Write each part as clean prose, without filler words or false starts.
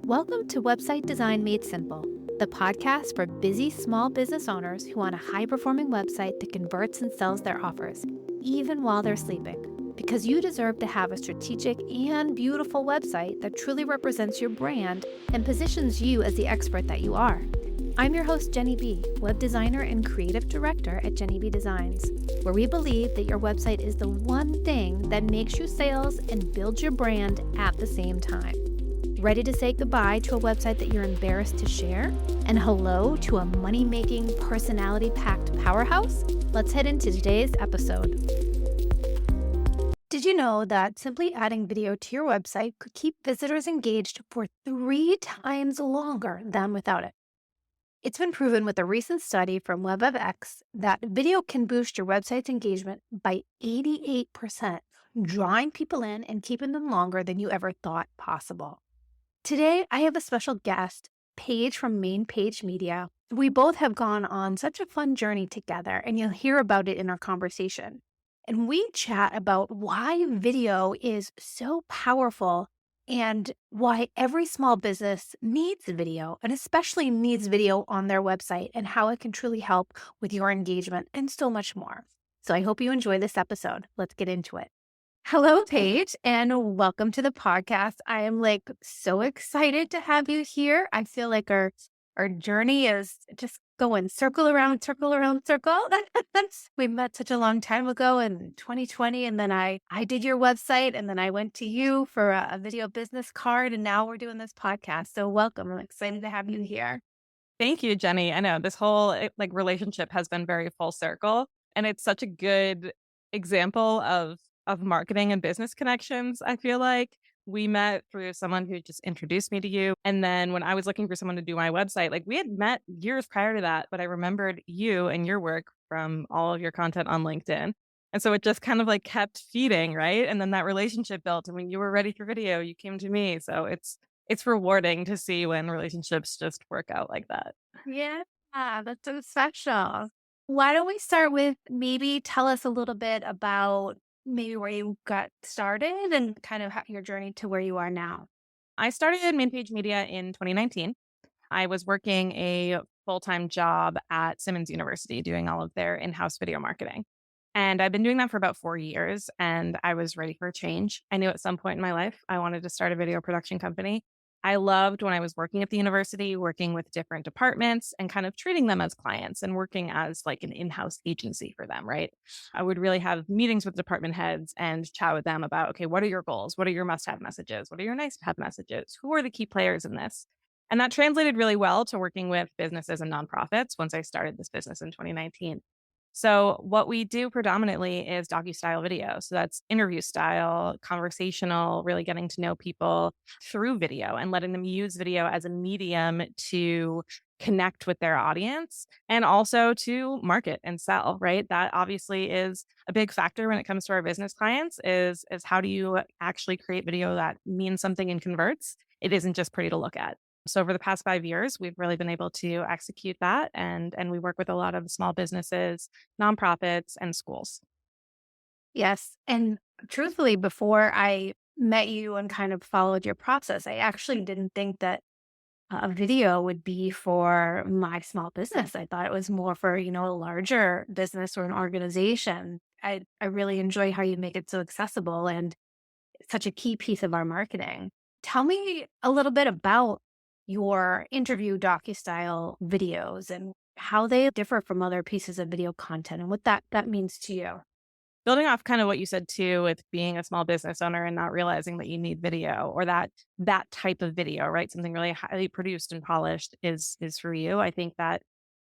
Welcome to Website Design Made Simple, the podcast for busy small business owners who want a high-performing website that converts and sells their offers, even while they're sleeping. Because you deserve to have a strategic and beautiful website that truly represents your brand and positions you as the expert that you are. I'm your host, Jenny B., web designer and creative director at Jenny B Designs, where we believe that your website is the one thing that makes you sales and builds your brand at the same time. Ready to say goodbye to a website that you're embarrassed to share? And hello to a money-making, personality-packed powerhouse? Let's head into today's episode. Did you know that simply adding video to your website could keep visitors engaged for 3 times longer than without it? It's been proven with a recent study from WebFX that video can boost your website's engagement by 88%, drawing people in and keeping them longer than you ever thought possible. Today, I have a special guest, Paige from Paige Media. We both have gone on such a fun journey together, and you'll hear about it in our conversation. And we chat about why video is so powerful and why every small business needs video, and especially needs video on their website, and how it can truly help with your engagement and so much more. So I hope you enjoy this episode. Let's get into it. Hello, Paige, and welcome to the podcast. I am so excited to have you here. I feel like our journey is just going circle around circle around circle. We met such a long time ago in 2020, and then I did your website, and then I went to you for a video business card, and now we're doing this podcast. So welcome. I'm excited to have you here. Thank you, Jenny. I know this whole relationship has been very full circle, and it's such a good example of marketing and business connections. I feel like we met through someone who just introduced me to you. And then when I was looking for someone to do my website, we had met years prior to that, but I remembered you and your work from all of your content on LinkedIn. And so it just kind of kept feeding, right? And then that relationship built. And when you were ready for video, you came to me. So it's rewarding to see when relationships just work out like that. Yeah, that's so special. Why don't we start with maybe tell us a little bit about maybe where you got started and kind of your journey to where you are now. I started in Paige Media in 2019. I was working a full-time job at Simmons University doing all of their in-house video marketing. And I've been doing that for about 4 years, and I was ready for a change. I knew at some point in my life I wanted to start a video production company. I loved when I was working at the university, working with different departments and kind of treating them as clients and working as an in-house agency for them, right? I would really have meetings with department heads and chat with them about, okay, what are your goals? What are your must-have messages? What are your nice-to-have messages? Who are the key players in this? And that translated really well to working with businesses and nonprofits once I started this business in 2019. So what we do predominantly is docustyle video. So that's interview style, conversational, really getting to know people through video and letting them use video as a medium to connect with their audience and also to market and sell, right? That obviously is a big factor when it comes to our business clients is how do you actually create video that means something and converts? It isn't just pretty to look at. So over the past 5 years, we've really been able to execute that. And we work with a lot of small businesses, nonprofits, and schools. Yes. And truthfully, before I met you and kind of followed your process, I actually didn't think that a video would be for my small business. I thought it was more for, a larger business or an organization. I really enjoy how you make it so accessible and such a key piece of our marketing. Tell me a little bit about your interview docustyle videos and how they differ from other pieces of video content and what that means to you. Building off kind of what you said too, with being a small business owner and not realizing that you need video or that type of video, right? Something really highly produced and polished is for you. I think that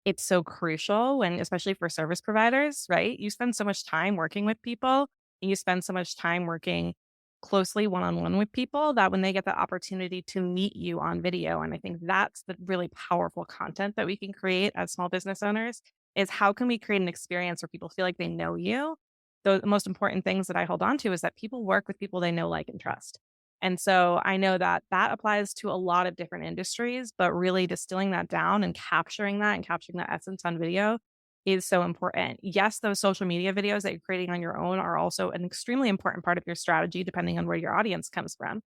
it's so crucial when, especially for service providers, right? You spend so much time working with people and you spend so much time working closely one-on-one with people that when they get the opportunity to meet you on video, and I think that's the really powerful content that we can create as small business owners, is how can we create an experience where people feel like they know you? The most important things that I hold on to is that people work with people they know, like, and trust. And so I know that applies to a lot of different industries, but really distilling that down and capturing that essence on video is so important. Yes, those social media videos that you're creating on your own are also an extremely important part of your strategy, depending on where your audience comes from.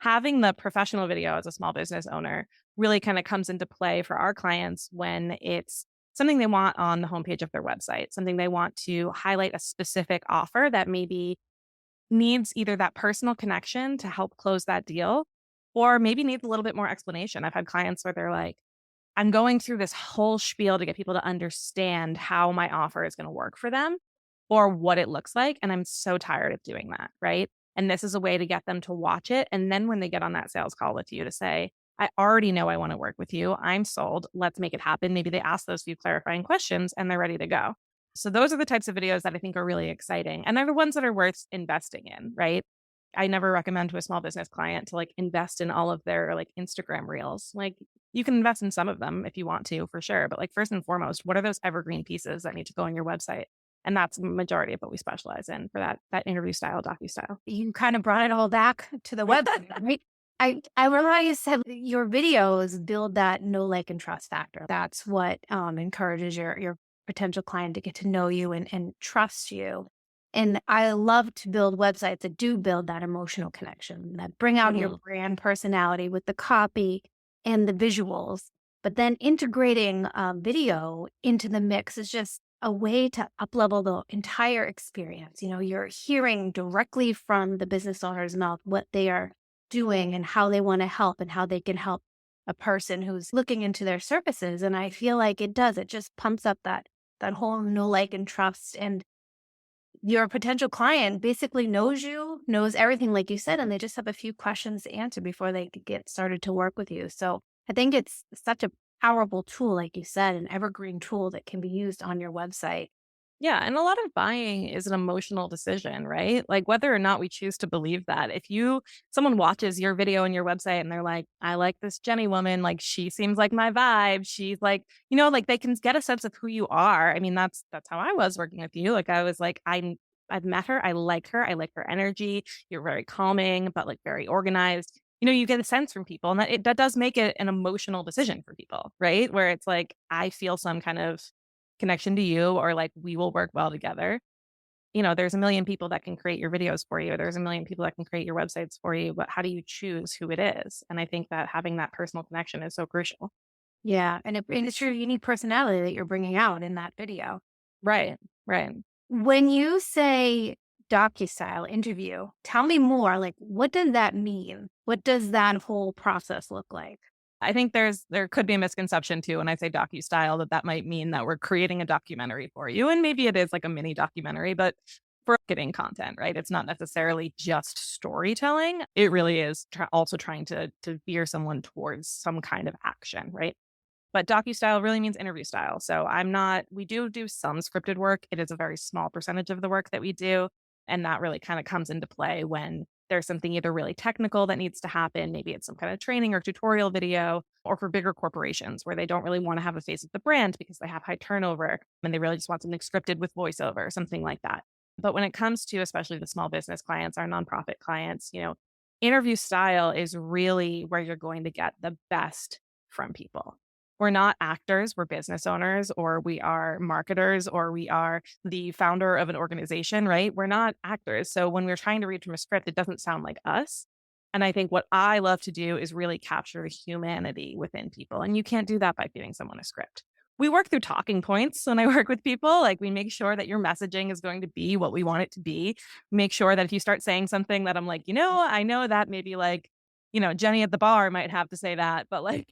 having the professional video as a small business owner really kind of comes into play for our clients when it's something they want on the homepage of their website, something they want to highlight a specific offer that maybe needs either that personal connection to help close that deal or maybe needs a little bit more explanation. I've had clients where they're like, I'm going through this whole spiel to get people to understand how my offer is going to work for them or what it looks like. And I'm so tired of doing that. Right. And this is a way to get them to watch it. And then when they get on that sales call with you to say, I already know I want to work with you. I'm sold. Let's make it happen. Maybe they ask those few clarifying questions and they're ready to go. So those are the types of videos that I think are really exciting. And they're the ones that are worth investing in. Right. I never recommend to a small business client to like invest in all of their like Instagram reels. Like you can invest in some of them if you want to, for sure. But like first and foremost, what are those evergreen pieces that need to go on your website? And that's the majority of what we specialize in for that interview style, docu style. You kind of brought it all back to the website, right? I remember how you said your videos build that know, like, and trust factor. That's what encourages your potential client to get to know you and trust you. And I love to build websites that do build that emotional connection, that bring out your brand personality with the copy and the visuals. But then integrating video into the mix is just a way to uplevel the entire experience. You know, you're hearing directly from the business owner's mouth what they are doing and how they want to help and how they can help a person who's looking into their services. And I feel like it does. It just pumps up that whole know, like, and trust. And your potential client basically knows you, knows everything, like you said, and they just have a few questions to answer before they could get started to work with you. So I think it's such a powerful tool, like you said, an evergreen tool that can be used on your website. Yeah, and a lot of buying is an emotional decision, right? Like whether or not we choose to believe that. If someone watches your video and your website and they're like, I like this Jenny woman, like she seems like my vibe. She's like, like they can get a sense of who you are. I mean, that's how I was working with you. Like I was like, I've met her, I like her, I like her energy. You're very calming, but like very organized. You get a sense from people, and that does make it an emotional decision for people, right? Where it's like, I feel some kind of connection to you or like we will work well together. There's a million people that can create your videos for you. There's a million people that can create your websites for you, but how do you choose who it is? And I think that having that personal connection is so crucial. Yeah, and it's your unique personality that you're bringing out in that video. Right. Right. When you say docu-style interview, tell me more. Like, what does that mean? What does that whole process look like? I think there could be a misconception too when I say docu-style that might mean that we're creating a documentary for you. And maybe it is like a mini documentary, but for marketing content, right? It's not necessarily just storytelling. It really is also trying to veer someone towards some kind of action, right? But docu-style really means interview style. So we do some scripted work. It is a very small percentage of the work that we do. And that really kind of comes into play when there's something either really technical that needs to happen. Maybe it's some kind of training or tutorial video, or for bigger corporations where they don't really want to have a face of the brand because they have high turnover and they really just want something scripted with voiceover, something like that. But when it comes to especially the small business clients, our nonprofit clients, interview style is really where you're going to get the best from people. We're not actors, we're business owners, or we are marketers, or we are the founder of an organization, right? We're not actors. So when we're trying to read from a script, it doesn't sound like us. And I think what I love to do is really capture the humanity within people. And you can't do that by giving someone a script. We work through talking points when I work with people. Like we make sure that your messaging is going to be what we want it to be. Make sure that if you start saying something that I'm like, I know that maybe like, Jenny at the bar might have to say that, but like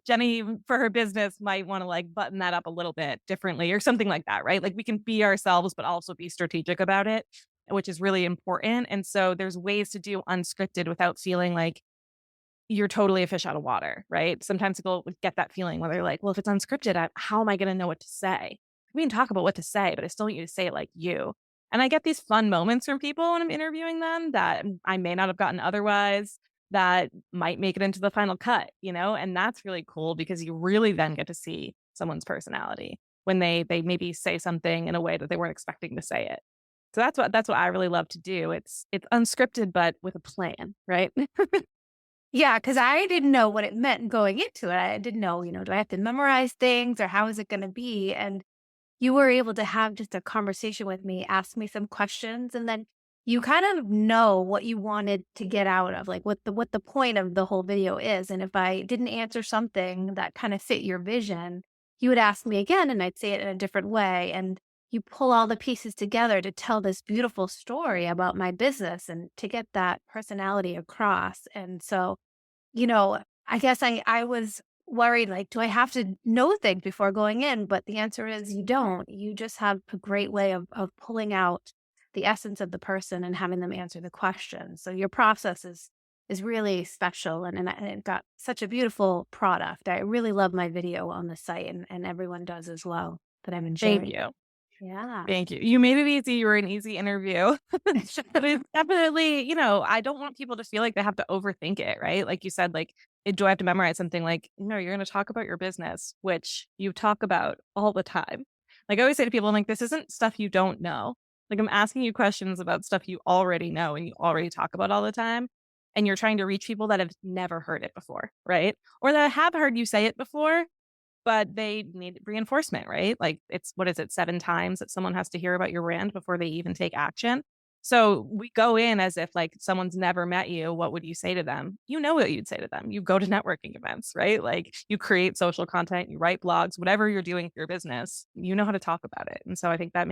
Jenny for her business might want to like button that up a little bit differently or something like that, right? Like we can be ourselves, but also be strategic about it, which is really important. And so there's ways to do unscripted without feeling like you're totally a fish out of water, right? Sometimes people would get that feeling where they're like, well, if it's unscripted, how am I going to know what to say? We can talk about what to say, but I still want you to say it like you. And I get these fun moments from people when I'm interviewing them that I may not have gotten otherwise that might make it into the final cut, and that's really cool because you really then get to see someone's personality when they maybe say something in a way that they weren't expecting to say it. So that's what I really love to do. It's unscripted, but with a plan, right? Yeah, because I didn't know what it meant going into it. I didn't know, do I have to memorize things or how is it going to be? And you were able to have just a conversation with me, ask me some questions, and then you kind of know what you wanted to get out of, like what the point of the whole video is. And if I didn't answer something that kind of fit your vision, you would ask me again and I'd say it in a different way. And you pull all the pieces together to tell this beautiful story about my business and to get that personality across. And so, I guess I was worried, like, do I have to know things before going in? But the answer is you don't. You just have a great way of pulling out the essence of the person and having them answer the question. So your process is really special and it got such a beautiful product. I really love my video on the site and everyone does as well that I've been Thank sharing. you. Yeah. Thank you. You made it easy. You were an easy interview. But it's definitely, I don't want people to feel like they have to overthink it, right? Like you said, like, do I have to memorize something? Like, no, you're going to talk about your business, which you talk about all the time. Like I always say to people, I'm like, this isn't stuff you don't know. Like I'm asking you questions about stuff you already know and you already talk about all the time. And you're trying to reach people that have never heard it before, right? Or that have heard you say it before, but they need reinforcement, right? Like it's what is it, 7 times that someone has to hear about your brand before they even take action. So we go in as if like someone's never met you. What would you say to them? You know what you'd say to them. You go to networking events, right? Like you create social content, you write blogs, whatever you're doing for your business, you know how to talk about it. And so I think that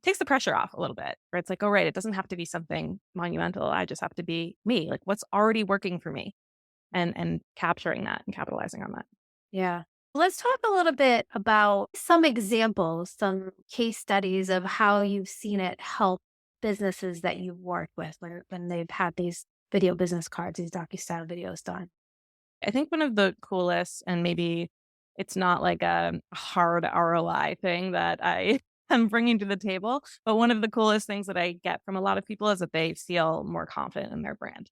takes the pressure off a little bit, where it's like, oh, right, it doesn't have to be something monumental. I just have to be me, like what's already working for me and capturing that and capitalizing on that. Yeah. Let's talk a little bit about some examples, some case studies of how you've seen it help businesses that you've worked with when they've had these video business cards, these docustyle videos done. I think one of the coolest, and maybe it's not like a hard ROI thing that I am bringing to the table, but one of the coolest things that I get from a lot of people is that they feel more confident in their brand.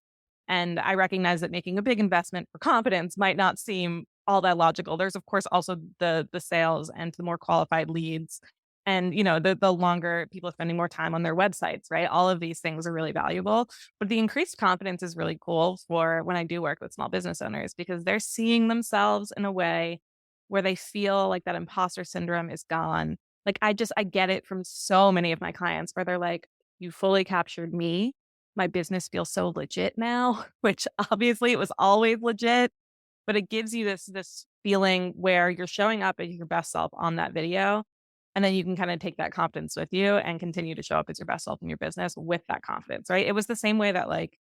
And I recognize that making a big investment for confidence might not seem all that logical. There's of course also the sales and the more qualified leads and the longer people are spending more time on their websites, right? All of these things are really valuable. But the increased confidence is really cool for when I do work with small business owners because they're seeing themselves in a way where they feel like that imposter syndrome is gone. Like I get it from so many of my clients where they're like, you fully captured me. My business feels so legit now, which obviously it was always legit, but it gives you this feeling where you're showing up as your best self on that video. And then you can kind of take that confidence with you and continue to show up as your best self in your business with that confidence, right? It was the same way that like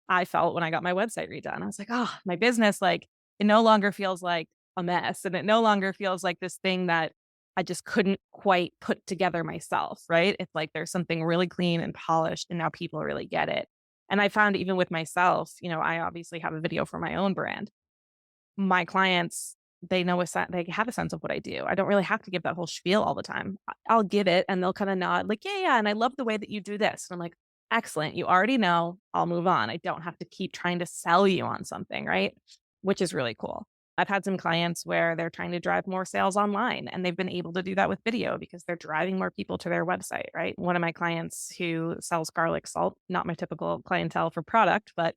I felt when I got my website redone. I was like, oh, my business, like it no longer feels like a mess and it no longer feels like this thing that I just couldn't quite put together myself, right? It's like there's something really clean and polished and now people really get it. And I found even with myself, I obviously have a video for my own brand. My clients, they know they have a sense of what I do. I don't really have to give that whole spiel all the time. I'll give it and they'll kind of nod like, yeah, yeah. And I love the way that you do this. And I'm like, excellent. You already know. I'll move on. I don't have to keep trying to sell you on something, right? Which is really cool. I've had some clients where they're trying to drive more sales online and they've been able to do that with video because they're driving more people to their website, right? One of my clients who sells garlic salt, not my typical clientele for product, but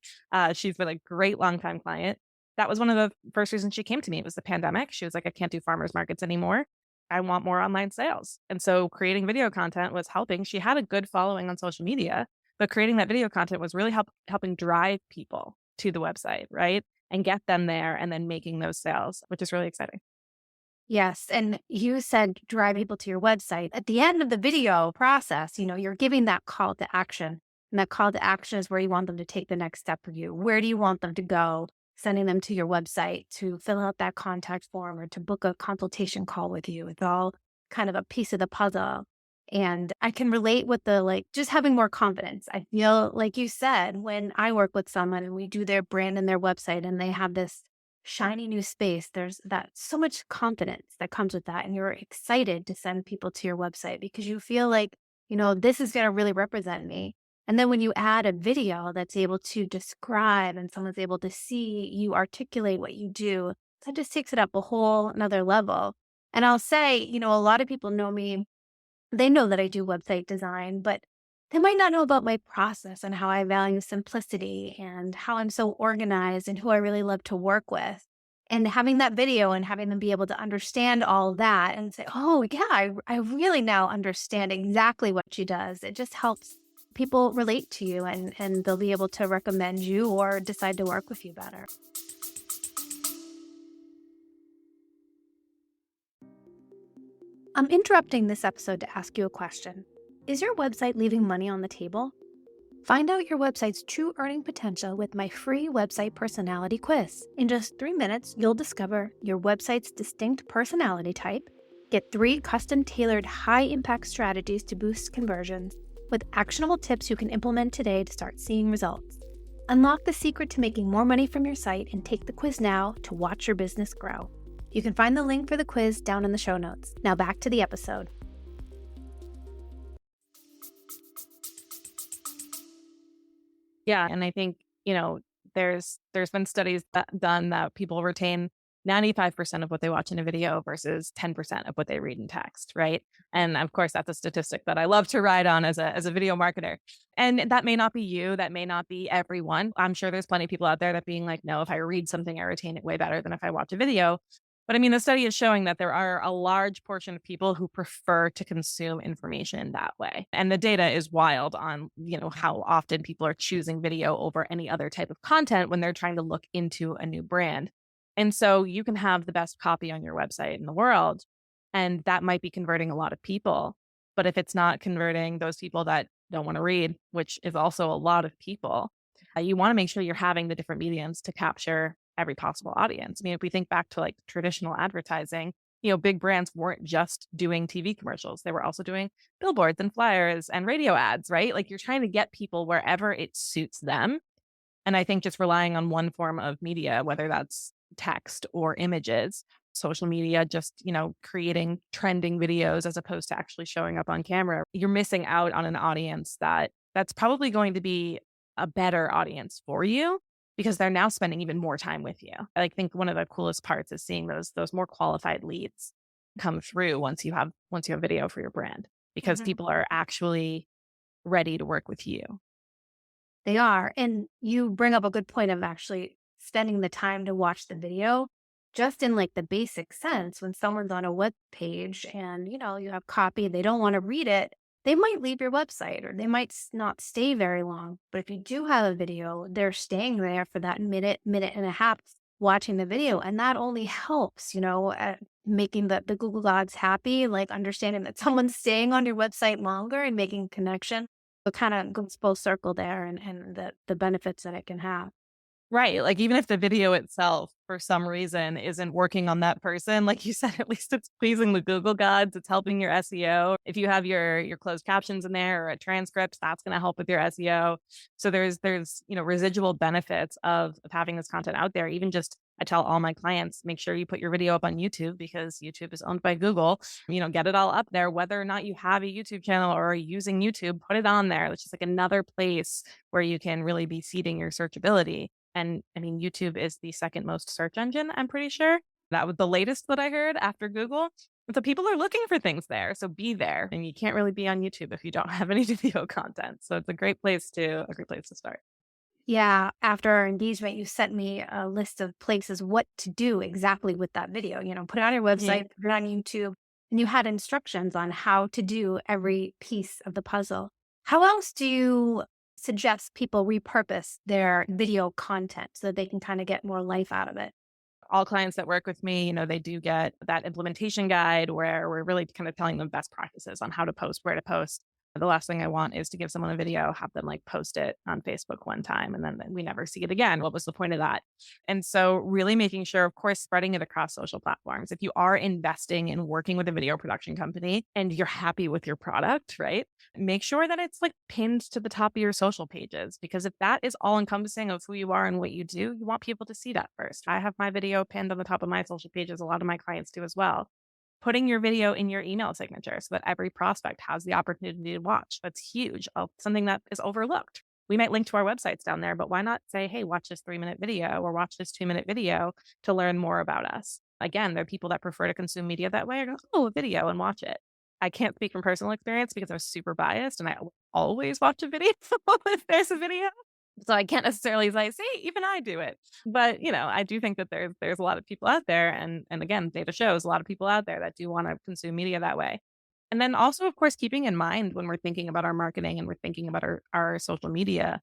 she's been a great longtime client. That was one of the first reasons she came to me. It was the pandemic. She was like, I can't do farmers markets anymore. I want more online sales. And so creating video content was helping. She had a good following on social media, but creating that video content was really helping drive people to the website, right? And get them there and then making those sales, which is really exciting. Yes. And you said drive people to your website. At the end of the video process, you're giving that call to action. And that call to action is where you want them to take the next step for you. Where do you want them to go? Sending them to your website to fill out that contact form or to book a consultation call with you. It's all kind of a piece of the puzzle. And I can relate with the just having more confidence. I feel like you said, when I work with someone and we do their brand and their website and they have this shiny new space, there's that so much confidence that comes with that. And you're excited to send people to your website because you feel like, this is going to really represent me. And then when you add a video that's able to describe and someone's able to see you articulate what you do, that just takes it up a whole another level. And I'll say, a lot of people know me, they know that I do website design, but they might not know about my process and how I value simplicity and how I'm so organized and who I really love to work with. And having that video and having them be able to understand all that and say, oh, yeah, I really now understand exactly what she does. It just helps people relate to you and they'll be able to recommend you or decide to work with you better. I'm interrupting this episode to ask you a question. Is your website leaving money on the table? Find out your website's true earning potential with my free website personality quiz. In just 3 minutes, you'll discover your website's distinct personality type, get 3 custom tailored high impact strategies to boost conversions, with actionable tips you can implement today to start seeing results. Unlock the secret to making more money from your site and take the quiz now to watch your business grow. You can find the link for the quiz down in the show notes. Now back to the episode. Yeah, and I think, there's been studies done that people retain 95% of what they watch in a video versus 10% of what they read in text, right? And of course, that's a statistic that I love to ride on as a video marketer. And that may not be you, that may not be everyone. I'm sure there's plenty of people out there that being like, no, if I read something, I retain it way better than if I watch a video. But I mean, the study is showing that there are a large portion of people who prefer to consume information that way. And the data is wild on, how often people are choosing video over any other type of content when they're trying to look into a new brand. And so you can have the best copy on your website in the world, and that might be converting a lot of people. But if it's not converting those people that don't want to read, which is also a lot of people, you want to make sure you're having the different mediums to capture every possible audience. I mean, if we think back to like traditional advertising, big brands weren't just doing TV commercials. They were also doing billboards and flyers and radio ads, right? Like you're trying to get people wherever it suits them. And I think just relying on one form of media, whether that's text or images, social media, just, creating trending videos as opposed to actually showing up on camera, you're missing out on an audience that's probably going to be a better audience for you because they're now spending even more time with you. I think one of the coolest parts is seeing those more qualified leads come through once you have video for your brand because Mhm. people are actually ready to work with you. They are. And you bring up a good point of actually spending the time to watch the video. Just in like the basic sense, when someone's on a web page and you have copy, they don't want to read it, they might leave your website or they might not stay very long. But if you do have a video, they're staying there for that minute and a half watching the video. And that only helps, at making the Google gods happy, like understanding that someone's staying on your website longer and making a connection. It kind of goes full circle there and the benefits that it can have. Right, like, even if the video itself, for some reason, isn't working on that person, like you said, at least it's pleasing the Google gods, it's helping your SEO. If you have your closed captions in there or a transcript, that's gonna help with your SEO. So there's residual benefits of having this content out there. Even just I tell all my clients, make sure you put your video up on YouTube because YouTube is owned by Google. Get it all up there. Whether or not you have a YouTube channel or are using YouTube, put it on there. It's just like another place where you can really be seeding your searchability. And I mean, YouTube is the second most search engine, I'm pretty sure. That was the latest that I heard after Google. So people are looking for things there. So be there. And you can't really be on YouTube if you don't have any video content. So it's a great place to start. Yeah, after our engagement, you sent me a list of places what to do exactly with that video. Put it on your Mhm. website, put it on YouTube, and you had instructions on how to do every piece of the puzzle. How else do you suggest people repurpose their video content so that they can kind of get more life out of it? All clients that work with me, they do get that implementation guide where we're really kind of telling them best practices on how to post, where to post. The last thing I want is to give someone a video, have them like post it on Facebook one time, and then we never see it again. What was the point of that? And so, really making sure, of course, spreading it across social platforms. If you are investing in working with a video production company and you're happy with your product, right? Make sure that it's like pinned to the top of your social pages because if that is all encompassing of who you are and what you do, you want people to see that first. I have my video pinned on the top of my social pages. A lot of my clients do as well. Putting your video in your email signature so that every prospect has the opportunity to watch. That's huge. Something that is overlooked. We might link to our websites down there, but why not say, hey, watch this 3-minute video or watch this 2-minute video to learn more about us? Again, there are people that prefer to consume media that way. I go, oh, a video and watch it. I can't speak from personal experience because I'm super biased and I always watch a video if there's a video. So I can't necessarily say, see, even I do it. But, I do think that there's a lot of people out there and again, data shows a lot of people out there that do want to consume media that way. And then also, of course, keeping in mind when we're thinking about our marketing and we're thinking about our social media,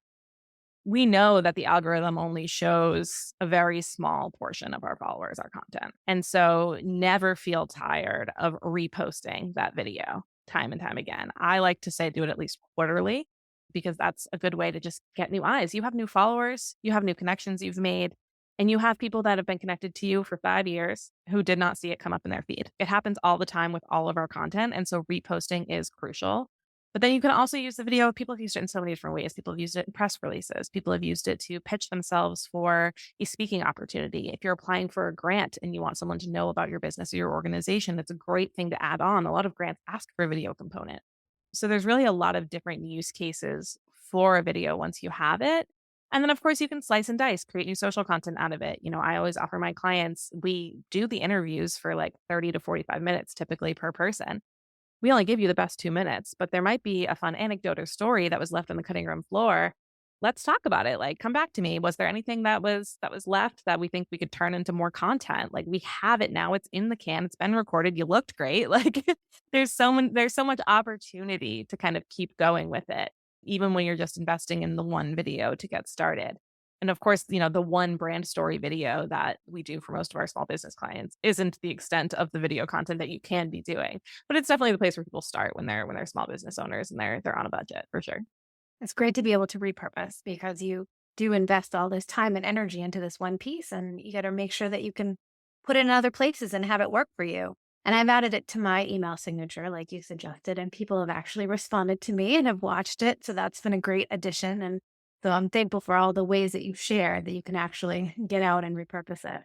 we know that the algorithm only shows a very small portion of our followers our content. And so never feel tired of reposting that video time and time again. I like to say do it at least quarterly because that's a good way to just get new eyes. You have new followers, you have new connections you've made, and you have people that have been connected to you for 5 years who did not see it come up in their feed. It happens all the time with all of our content. And so reposting is crucial. But then you can also use the video. People have used it in so many different ways. People have used it in press releases. People have used it to pitch themselves for a speaking opportunity. If you're applying for a grant and you want someone to know about your business or your organization, it's a great thing to add on. A lot of grants ask for a video component. So there's really a lot of different use cases for a video once you have it. And then, of course, you can slice and dice, create new social content out of it. I always offer my clients, we do the interviews for like 30 to 45 minutes typically per person. We only give you the best 2 minutes, but there might be a fun anecdote or story that was left on the cutting room floor. Let's talk about it. Like, come back to me. Was there anything that was left that we think we could turn into more content? Like, we have it now. It's in the can. It's been recorded. You looked great. Like, there's so much opportunity to kind of keep going with it, even when you're just investing in the one video to get started. And of course, the one brand story video that we do for most of our small business clients isn't the extent of the video content that you can be doing. But it's definitely the place where people start when they're small business owners and they're on a budget for sure. It's great to be able to repurpose because you do invest all this time and energy into this one piece, and you got to make sure that you can put it in other places and have it work for you. And I've added it to my email signature, like you suggested, and people have actually responded to me and have watched it. So that's been a great addition. And so I'm thankful for all the ways that you share that you can actually get out and repurpose it.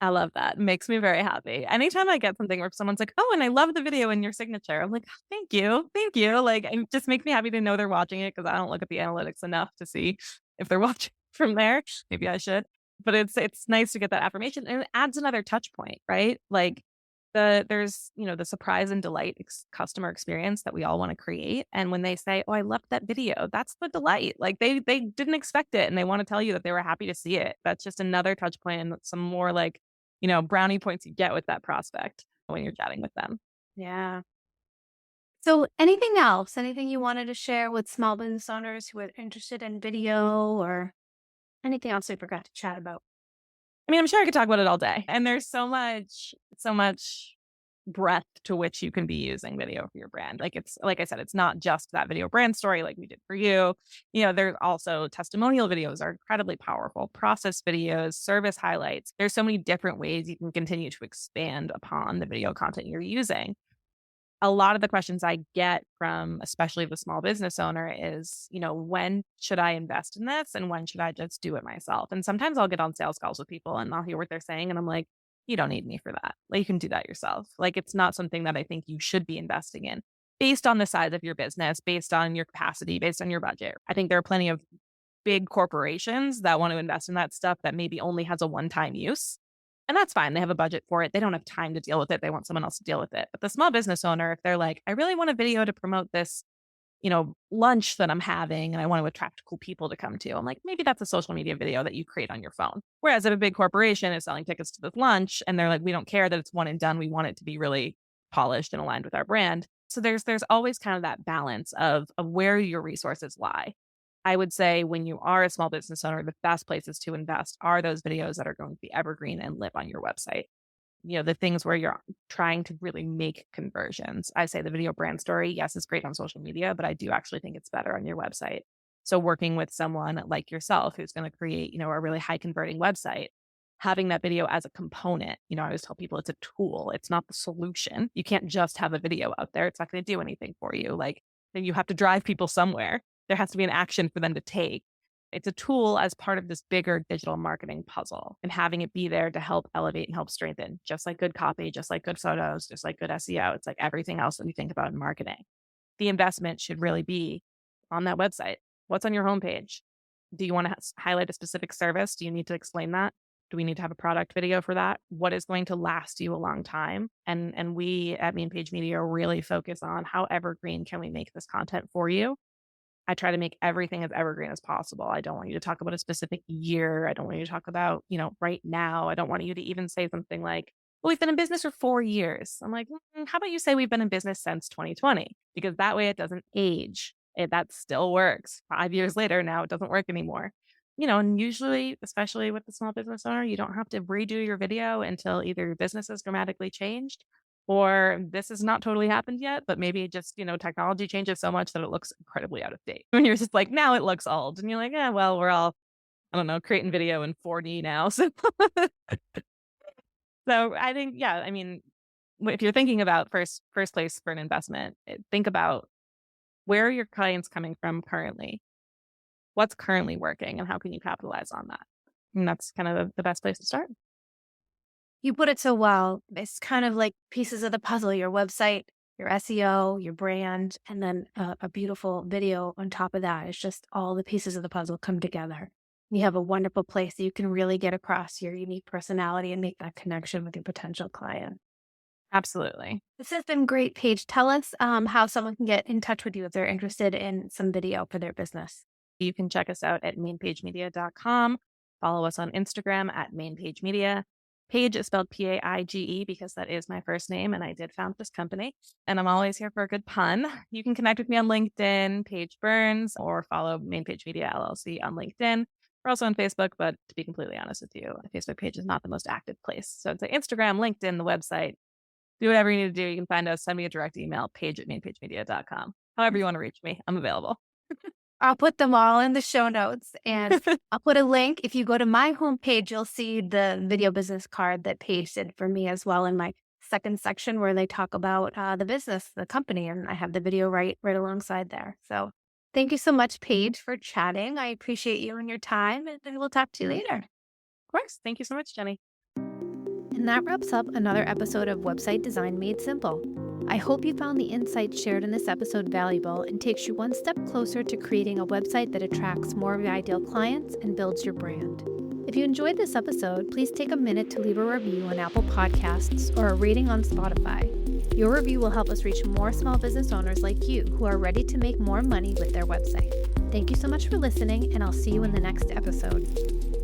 I love that. Makes me very happy. Anytime I get something where someone's like, "Oh, and I love the video in your signature." I'm like, "Thank you. Thank you." Like, it just makes me happy to know they're watching it because I don't look at the analytics enough to see if they're watching from there. Maybe I should. But it's nice to get that affirmation and it adds another touch point, right? Like there's the surprise and delight customer experience that we all want to create. And when they say, "Oh, I loved that video," that's the delight. Like they didn't expect it and they want to tell you that they were happy to see it. That's just another touch point and some more like brownie points you get with that prospect when you're chatting with them. Yeah. So, anything else? Anything you wanted to share with small business owners who are interested in video or anything else we forgot to chat about? I mean, I'm sure I could talk about it all day. And there's so much breadth to which you can be using video for your brand. Like like I said, it's not just that video brand story like we did for you. There's also testimonial videos are incredibly powerful, process videos, service highlights. There's so many different ways you can continue to expand upon the video content you're using. A lot of the questions I get from especially the small business owner is, when should I invest in this and when should I just do it myself? And sometimes I'll get on sales calls with people and I'll hear what they're saying and I'm like, you don't need me for that. Like you can do that yourself. Like it's not something that I think you should be investing in based on the size of your business, based on your capacity, based on your budget. I think there are plenty of big corporations that want to invest in that stuff that maybe only has a one-time use. And that's fine. They have a budget for it. They don't have time to deal with it. They want someone else to deal with it. But the small business owner, if they're like, I really want a video to promote this, lunch that I'm having and I want to attract cool people to come to. I'm like, maybe that's a social media video that you create on your phone. Whereas if a big corporation is selling tickets to this lunch and they're like, we don't care that it's one and done. We want it to be really polished and aligned with our brand. So there's always kind of that balance of where your resources lie. I would say when you are a small business owner, the best places to invest are those videos that are going to be evergreen and live on your website. The things where you're trying to really make conversions. I say the video brand story, yes, is great on social media, but I do actually think it's better on your website. So working with someone like yourself who's going to create, a really high converting website, having that video as a component, I always tell people it's a tool. It's not the solution. You can't just have a video out there. It's not going to do anything for you. Like then you have to drive people somewhere. There has to be an action for them to take. It's a tool as part of this bigger digital marketing puzzle and having it be there to help elevate and help strengthen, just like good copy, just like good photos, just like good SEO. It's like everything else that we think about in marketing. The investment should really be on that website. What's on your homepage? Do you want to highlight a specific service? Do you need to explain that? Do we need to have a product video for that? What is going to last you a long time? And we at Paige Media really focus on how evergreen can we make this content for you. I try to make everything as evergreen as possible. I don't want you to talk about a specific year. I don't want you to talk about, right now. I don't want you to even say something like, well, we've been in business for 4 years. I'm like, how about you say we've been in business since 2020? Because that way it doesn't age. That still works. 5 years later, now it doesn't work anymore. And usually, especially with the small business owner, you don't have to redo your video until either your business has dramatically changed or this has not totally happened yet, but maybe just, technology changes so much that it looks incredibly out of date. When you're just like, now it looks old. And you're like, yeah, well, we're all, I don't know, creating video in 4D now. So I think, yeah, I mean, if you're thinking about first place for an investment, think about where are your clients coming from currently? What's currently working and how can you capitalize on that? And that's kind of the best place to start. You put it so well. It's kind of like pieces of the puzzle, your website, your SEO, your brand, and then a beautiful video on top of that. It's just all the pieces of the puzzle come together. You have a wonderful place that you can really get across your unique personality and make that connection with your potential client. Absolutely. This has been great, Paige. Tell us how someone can get in touch with you if they're interested in some video for their business. You can check us out at mainpagemedia.com. Follow us on Instagram at mainpagemedia. Paige is spelled Paige because that is my first name and I did found this company. And I'm always here for a good pun. You can connect with me on LinkedIn, Paige Burns, or follow Main Page Media LLC on LinkedIn. We're also on Facebook, but to be completely honest with you, the Facebook page is not the most active place. So it's Instagram, LinkedIn, the website. Do whatever you need to do. You can find us, send me a direct email, paige@mainpagemedia.com. However you want to reach me, I'm available. I'll put them all in the show notes and I'll put a link. If you go to my homepage, you'll see the video business card that Paige did for me as well in my second section where they talk about the business, the company, and I have the video right alongside there. So thank you so much, Paige, for chatting. I appreciate you and your time, and we'll talk to you later. Of course. Thank you so much, Jenny. And that wraps up another episode of Website Design Made Simple. I hope you found the insights shared in this episode valuable and takes you one step closer to creating a website that attracts more of your ideal clients and builds your brand. If you enjoyed this episode, please take a minute to leave a review on Apple Podcasts or a rating on Spotify. Your review will help us reach more small business owners like you who are ready to make more money with their website. Thank you so much for listening, and I'll see you in the next episode.